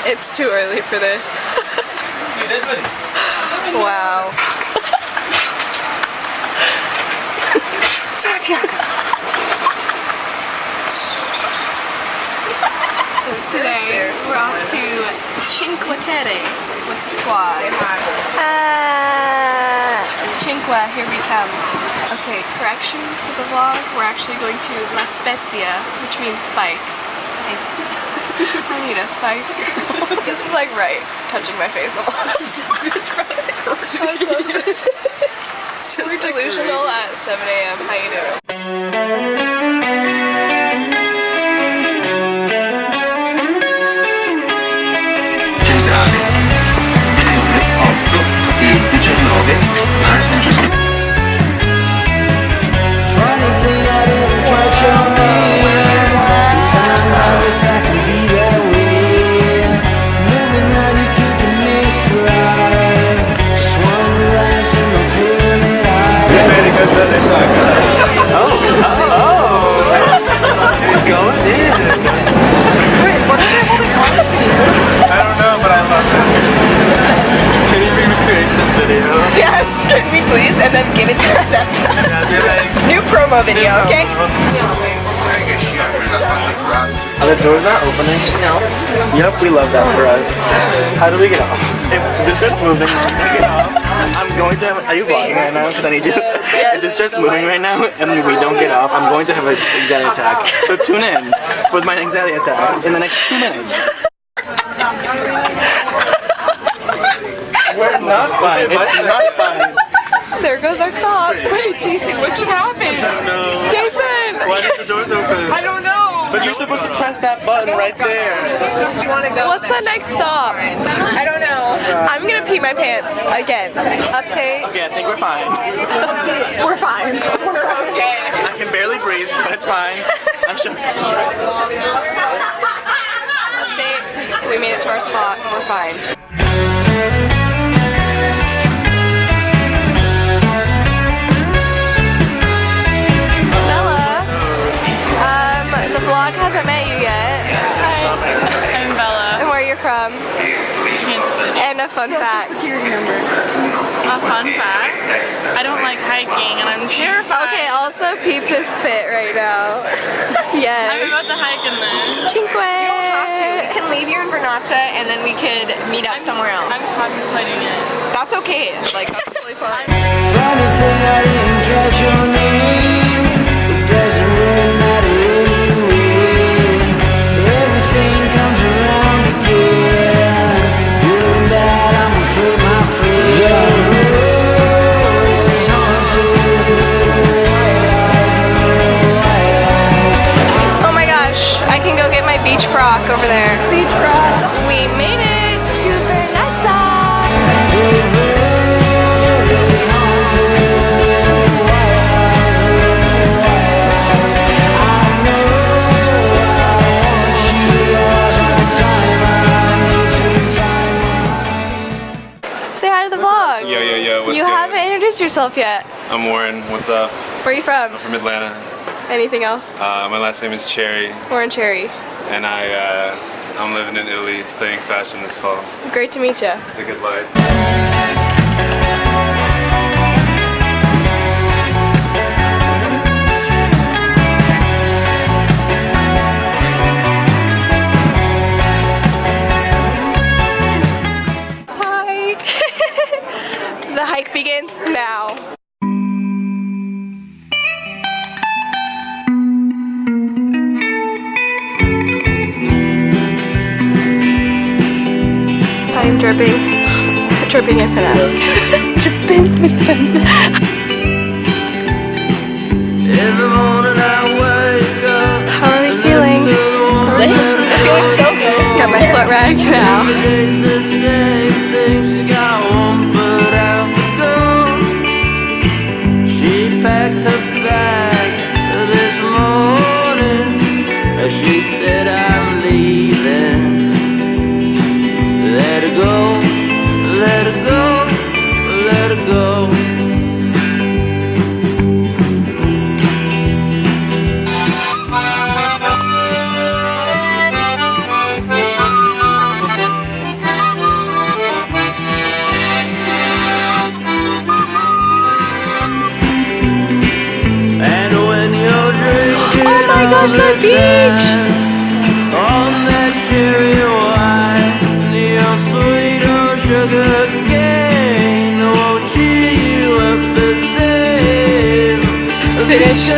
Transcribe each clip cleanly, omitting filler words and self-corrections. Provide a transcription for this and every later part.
It's too early for this. Wow. Today we're off to Cinque Terre with the squad. Cinque, here we come. Okay, correction to the vlog. We're actually going to La Spezia, which means spice. Spice. I need a spice girl. This is like right, touching my face almost. We're delusional at 7 AM. How you doing? Yes, can we please? And then give it to us after. New promo video, okay? Are the doors not opening? No. Yep, we love that for us. How do we get off? If this starts moving, I'm going to have... Are you vlogging right now? Because I need you. If this starts moving right now and we don't get off, I'm going to have an anxiety attack. So tune in with my anxiety attack in the next 2 minutes. We're not fine. It's not fine. There goes our stop. Wait, Jason, what just happened? No. Jason! Why did the doors open? I don't know. But you're supposed to press that button right there. You want to go? What's the next stop? I don't know. I'm gonna pee my pants again. Update. Okay, I think we're fine. We're fine. We're okay. I can barely breathe, but it's fine. I'm sure. Update. We made it to our spot. We're fine. The vlog hasn't met you yet. Hi, I'm Bella. And where you're from? Kansas City. And a fun fact. A fun fact? I don't like hiking and I'm terrified. Okay, also peep this fit right now. Yes. I'm about to hike in this. Cinque. We can leave you in Vernazza and then we could meet up somewhere else. I'm contemplating it. That's okay. Like, that's totally fine. Funny thing, I didn't catch your name. It doesn't really matter anyway. Everything comes around again. Good and bad, I'm afraid, my friend. The road is haunted with little white eyes. Oh my gosh, I can go get my beach frock over there. Beach frock. We made it to Vernazza. Say hi to the vlog. Yo, what's You good? haven't introduced yourself yet. I'm Warren, what's up? Where are you from? I'm from Atlanta. Anything else? My last name is Cherry, Warren Cherry. and I'm living in Italy studying fashion this fall. Great to meet you. It's a good life. Hi. The hike begins now. I'm dripping in finesse. Dripping in finesse. Every morning I wake up. How are we feeling? Lit? We're feeling so good. Got my sweat rag now. Every day's the same thing. She got one foot out the door. She packed her bags this morning. She said I'm leaving. Let her go, let her go, let her go. gosh, that beach! On that cherry wine, your sweet old sugar cane won't cheer you up the same. Finished.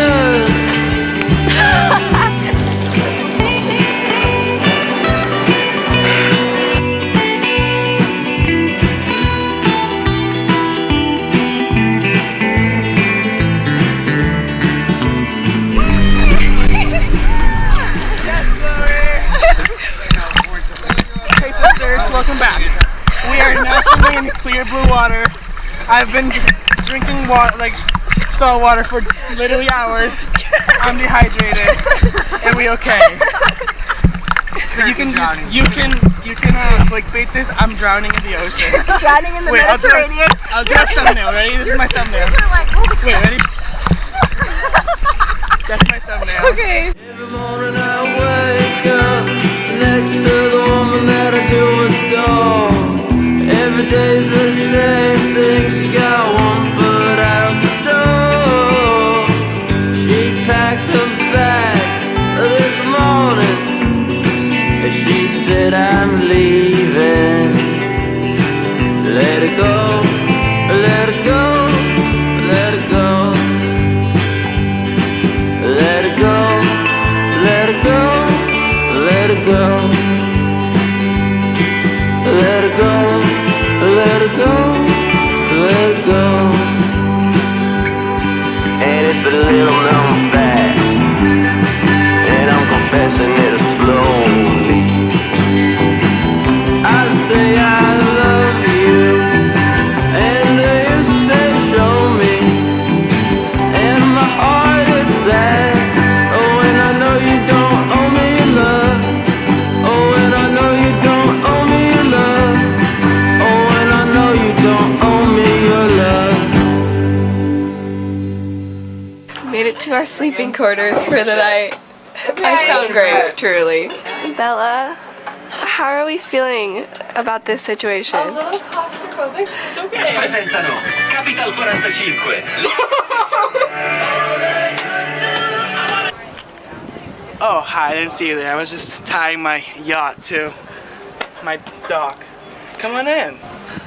Hey sisters, welcome back. We are now swimming in clear blue water. I've been drinking water, like salt water, for literally hours. I'm dehydrated. Are we okay? You can clickbait this. I'm drowning in the ocean. Drowning in the Wait, Mediterranean. I'll do a thumbnail. Ready? This is my thumbnail. Wait, ready? That's my thumbnail. Okay. Every morning I wake up next to the woman that I do adore. Every day's the same thing, she got one foot out the door. She packed her bags this morning, and she said I'm leaving. Let it go, let it go, let it go. Let it go, let it go, let it go. Let it go, let it go, let it go. And it's a little known fact, and I'm confessing it slowly. I say I love you, and you say show me, and my heart it says, oh, and I know you don't owe me your love. Oh, and I know you don't owe me your love. Oh, and I know you don't owe me your love. Made it to our sleeping quarters for the night. I sound great, truly. Bella, how are we feeling about this situation? A little claustrophobic. It's okay. Presentano Capital 45. Oh, hi, I didn't see you there. I was just tying my yacht to my dock. Come on in.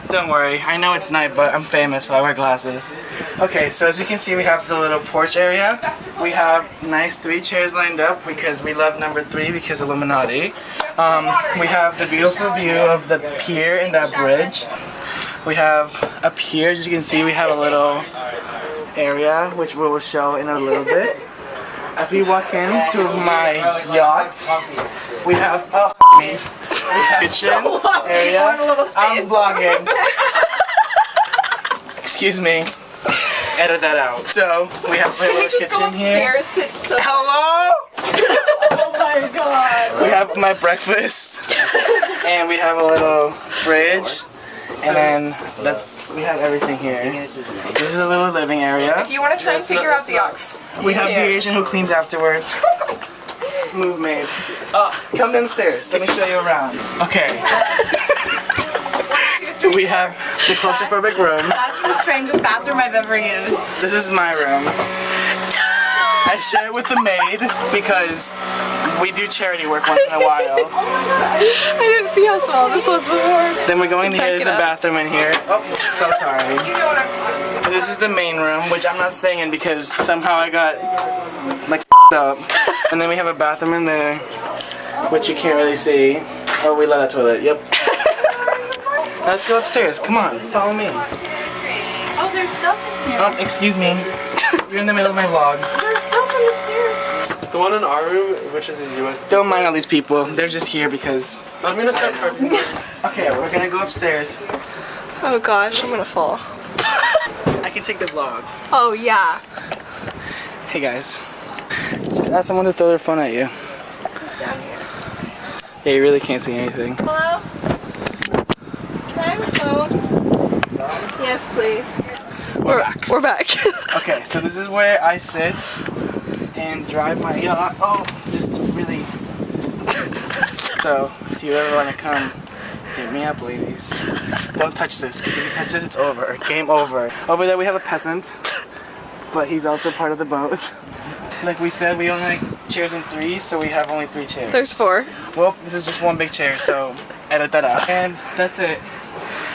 Don't worry, I know it's night, but I'm famous, so I wear glasses. Okay, so as you can see, we have the little porch area. We have nice 3 chairs lined up because we love number 3 because Illuminati. We have the beautiful view of the pier and that bridge. We have up here, as you can see, we have a little area, which we will show in a little bit. As we walk into my yacht, we have kitchen area. I'm vlogging. Excuse me. Edit that out. So we have a little kitchen here. Hello. Oh my god. We have my breakfast, and we have a little fridge, and then we have everything here. This is a little living area. If you want to try and figure out the ox, We have the Asian who cleans afterwards. Move made. Come downstairs. Let me show you around. Okay. We have the claustrophobic room. That's the strangest bathroom I've ever used. This is my room. I share it with the maid because we do charity work once in a while. I didn't see how small this was before. Then we're going to here. There's a bathroom in here. Oh, so sorry. you know what I'm talking This is the main room, which I'm not staying in because somehow I got like up. And then we have a bathroom in there, which you can't really see. Oh, we love that toilet. Yep. Now let's go upstairs. Come on, follow me. Oh, there's stuff in here. Excuse me. You're in the middle of my vlog. There's stuff on the stairs. The one in our room, which is in US. Don't mind all these people. They're just here because. I'm gonna start parking. Okay, we're gonna go upstairs. Oh gosh, I'm gonna fall. I can take the vlog. Oh yeah. Hey guys. Just ask someone to throw their phone at you. It's down here. Yeah, you really can't see anything. Hello? Can I have a phone? Yes, please. We're back. We're back. Okay, so this is where I sit and drive my yacht. Oh, just really. So, if you ever want to come, hit me up, ladies. Don't touch this, because if you touch this, it's over. Game over. Over there, we have a peasant, but he's also part of the boat. Like we said, we only like chairs in threes, so we have only 3 chairs. There's 4. Well, this is just one big chair, so edit that out. And that's it.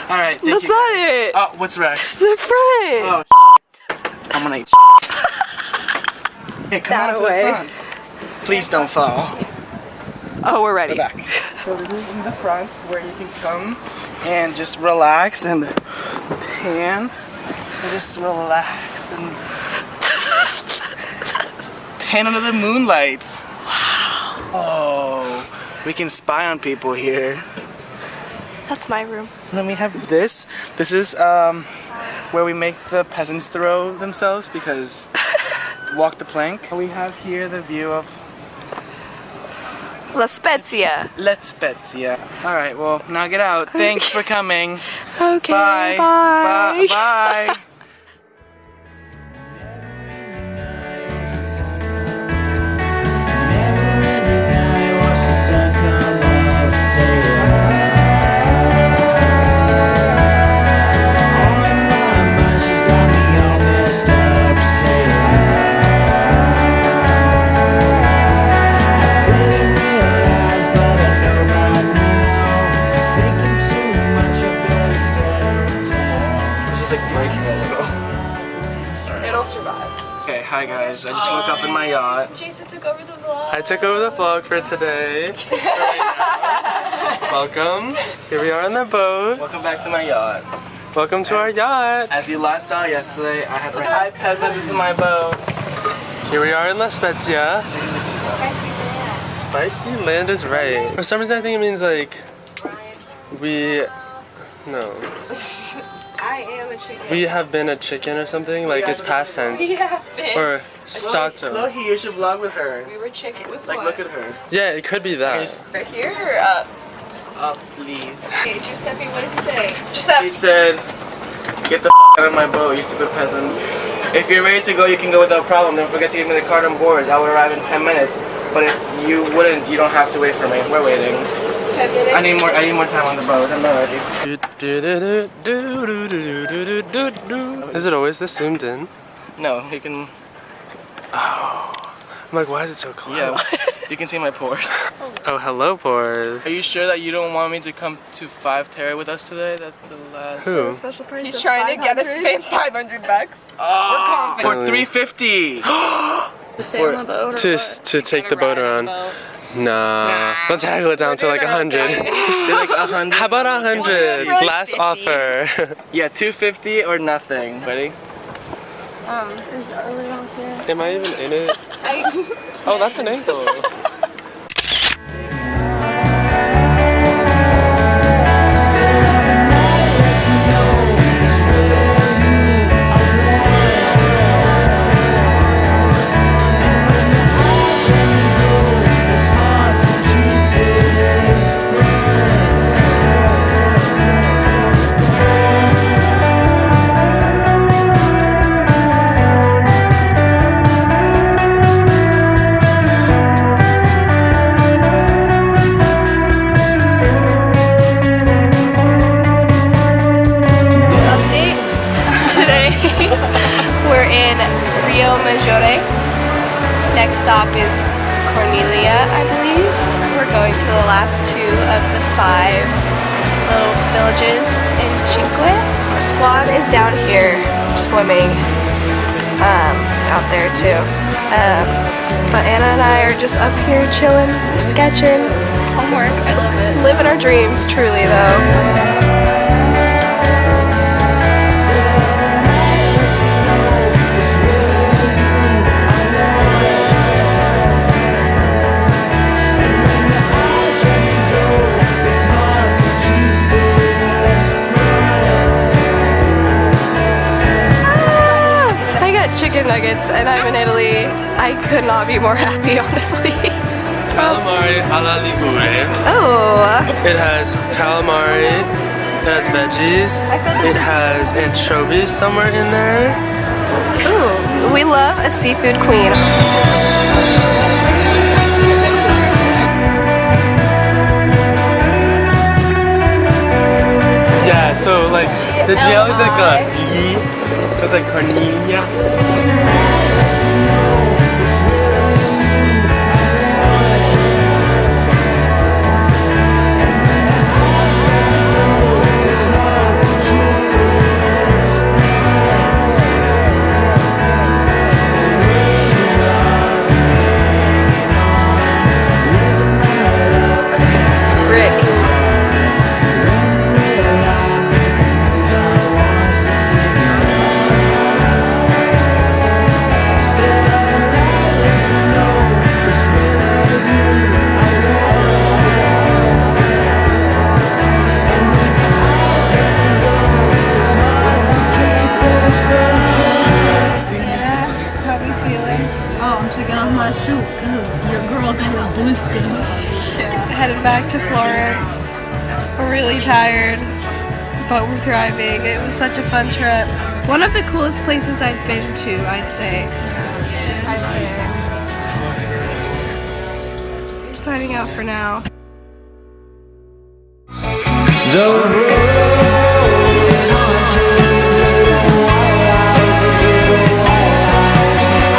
All right. That's not it. Oh, what's Rex? The front. Oh, I'm gonna eat. Hey, come That on away. to the front. Please don't fall. Oh, we're ready. Go back. So this is in the front where you can come and just relax and tan and just relax and tan under the moonlight. Wow. Oh, we can spy on people here. That's my room. And then we have this. This is where we make the peasants throw themselves because walk the plank. We have here the view of La Spezia. La Spezia. All right, well, now get out. Thanks for coming. Okay, Bye. bye. Bye. Okay, hi guys. I just woke up in my yacht. Jason took over the vlog. I took over the vlog for today. Welcome. Here we are on the boat. Welcome back to my yacht. Welcome to our yacht. As you last saw yesterday, I had my hi peasant. This is my boat. Here we are in La Spezia. Spicy land is right. For some reason, I think it means like no. I am a chicken. We have been a chicken or something. Like it's past tense. Or stato. Look, you should vlog with her. We were chickens. Like, look at her. Yeah, it could be that. Right here or up? Up, please. Okay, Giuseppe, what does he say? He Giuseppe! said, get the out of my boat, you stupid peasants. If you're ready to go, you can go without problem. Don't forget to give me the card on board. I will arrive in 10 minutes. But if you wouldn't, you don't have to wait for me. We're waiting. 10 minutes? I need more time on the boat. I'm not ready. Is it always this zoomed in? No, you can. Oh. I'm like, why is it so close? Yeah, you can see my pores. Oh, hello, pores. Are you sure that you don't want me to come to 5 Terre with us today? That's the last. Who? Special price He's of trying to get us to pay $500. Oh, We're for $350. To stay on the boat. To take the boat around. Nah. Let's haggle it down to like 100. They're like 100. How about 100? Last 50. offer. Yeah, 250 or nothing. Ready? Am I even in it? Oh, that's an ankle. We're in Rio Maggiore. Next stop is Cornelia, I believe. We're going to the last 2 of the 5 little villages in Cinque. The squad is down here swimming out there too. But Anna and I are just up here chilling, sketching. Homework, I love it. Living our dreams, truly though. Chicken nuggets and I'm in Italy. I could not be more happy, honestly. Calamari alla ligure. Oh. It has calamari, it has veggies, it has anchovies somewhere in there. Ooh, we love a seafood queen. Yeah, so like the GL is like a E, so it's like Cornelia. back to Florence. We're really tired, but we're thriving. It was such a fun trip. One of the coolest places I've been to, I'd say. Signing out for now. Though